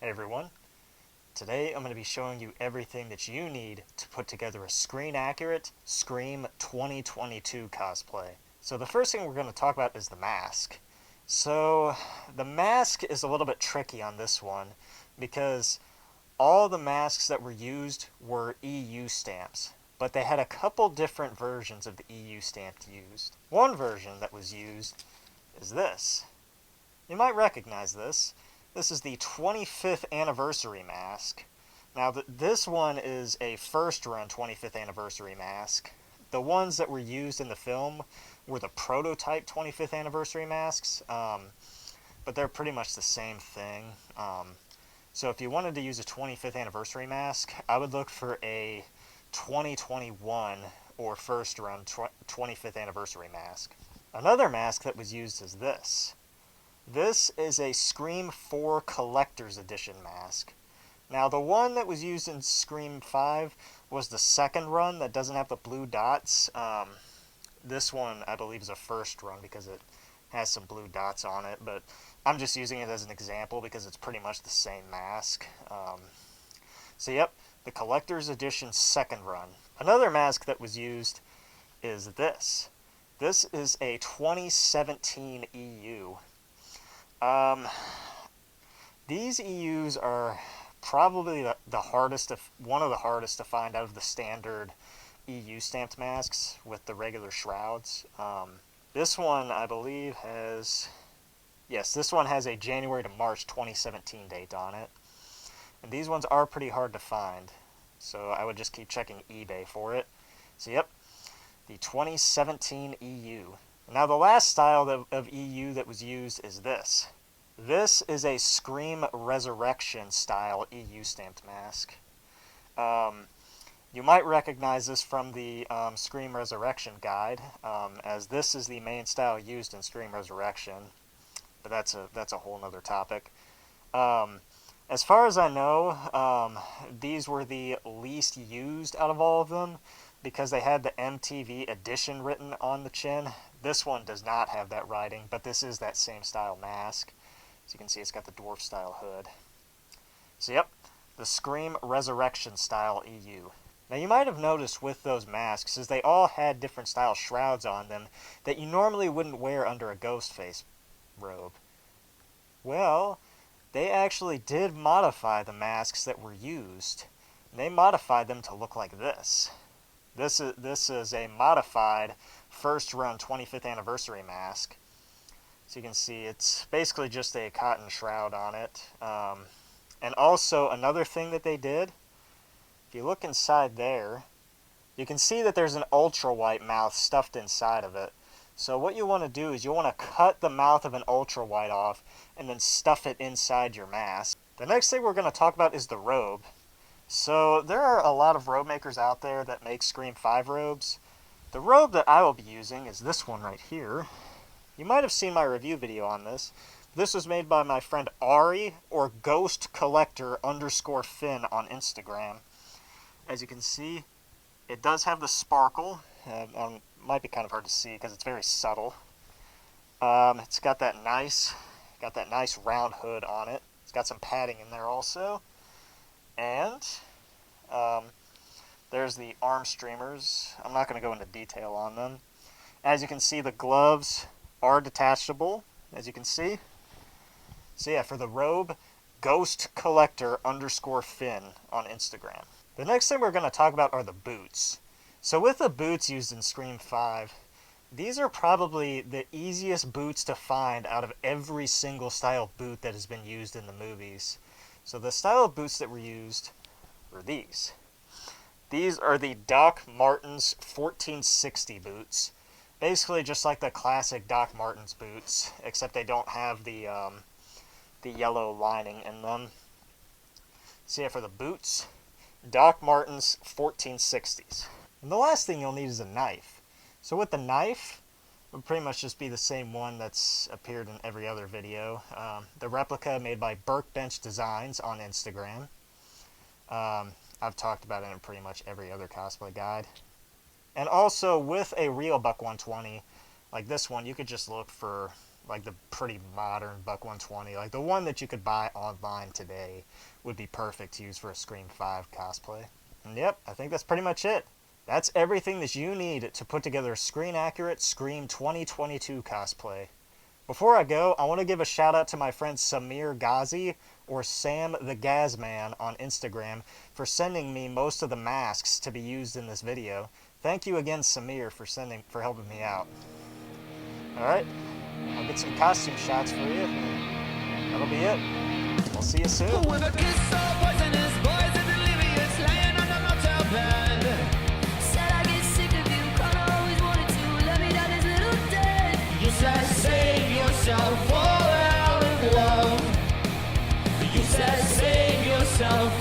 Hey everyone, today I'm going to be showing you everything that you need to put together a screen-accurate Scream 2022 cosplay. So the first thing we're going to talk about is the mask. So the mask is a little bit tricky on this one because all the masks that were used were EU stamps, but they had a couple different versions of the EU stamp used. One version that was used is this. You might recognize this. This is the 25th anniversary mask. Now, this one is a first run 25th anniversary mask. The ones that were used in the film were the prototype 25th anniversary masks, but they're pretty much the same thing. So if you wanted to use a 25th anniversary mask, I would look for a 2021 or first run 25th anniversary mask. Another mask that was used is this. This is a Scream 4 Collector's Edition mask. Now, the one that was used in Scream 5 was the second run that doesn't have the blue dots. This one, I believe, is a first run because it has some blue dots on it, but I'm just using it as an example because it's pretty much the same mask. So, yep, the Collector's Edition second run. Another mask that was used is this. This is a 2017 EU. These EUs are probably the hardest, one of the hardest to find out of the standard EU stamped masks with the regular shrouds. This one, I believe, this one has a January to March 2017 date on it. And these ones are pretty hard to find, so I would just keep checking eBay for it. So, yep, the 2017 EU. Now, the last style of EU that was used is this. This is a Scream Resurrection style EU stamped mask. You might recognize this from the Scream Resurrection guide, as this is the main style used in Scream Resurrection, but that's a whole other topic. As far as I know, these were the least used out of all of them, because they had the MTV edition written on the chin. This one does not have that writing, but this is that same style mask. As you can see, it's got the dwarf style hood. So yep, the Scream Resurrection style EU. Now you might have noticed with those masks is they all had different style shrouds on them that you normally wouldn't wear under a ghost face robe. Well, they actually did modify the masks that were used. They modified them to look like this. This is a modified first run 25th anniversary mask. So you can see it's basically just a cotton shroud on it. And also another thing that they did, if you look inside there, you can see that there's an ultra white mouth stuffed inside of it. So what you want to do is you want to cut the mouth of an ultra white off and then stuff it inside your mask. The next thing we're going to talk about is the robe. So there are a lot of robe makers out there that make Scream 5 robes. The robe that I will be using is this one right here. You might have seen my review video on this. This was made by my friend Ari, or Ghost Collector _Finn on Instagram. As you can see, it does have the sparkle. Might be kind of hard to see because it's very subtle. It's got that nice round hood on it. It's got some padding in there also. And there's the arm streamers. I'm not going to go into detail on them. As you can see, the gloves are detachable, as you can see. So yeah, for the robe, Ghost Collector _Finn on Instagram. The next thing we're going to talk about are the boots. So with the boots used in Scream 5, these are probably the easiest boots to find out of every single style boot that has been used in the movies. So the style of boots that were used were these. These are the Doc Martens 1460 boots. Basically just like the classic Doc Martens boots, except they don't have the yellow lining in them. So yeah, for the boots, Doc Martens 1460s. And the last thing you'll need is a knife. So with the knife, it would pretty much just be the same one that's appeared in every other video. The replica made by Burkbench Designs on Instagram. I've talked about it in pretty much every other cosplay guide. And also with a real Buck 120, like this one, you could just look for like the pretty modern Buck 120, like the one that you could buy online today, would be perfect to use for a Scream 5 cosplay. And yep, I think that's pretty much it. That's everything that you need to put together a screen-accurate Scream 2022 cosplay. Before I go, I want to give a shout out to my friend Samir Ghazi, or Sam the Gazman on Instagram, for sending me most of the masks to be used in this video. Thank you again, Samir, for helping me out. Alright, I'll get some costume shots for you. That'll be it. We'll see you soon. With a kiss so poisonous, poison delirious, lying on the motel bed. Said I get sick of you, kinda always wanted to let me down this little dead. You said save yourself, fall out of love. You said save yourself.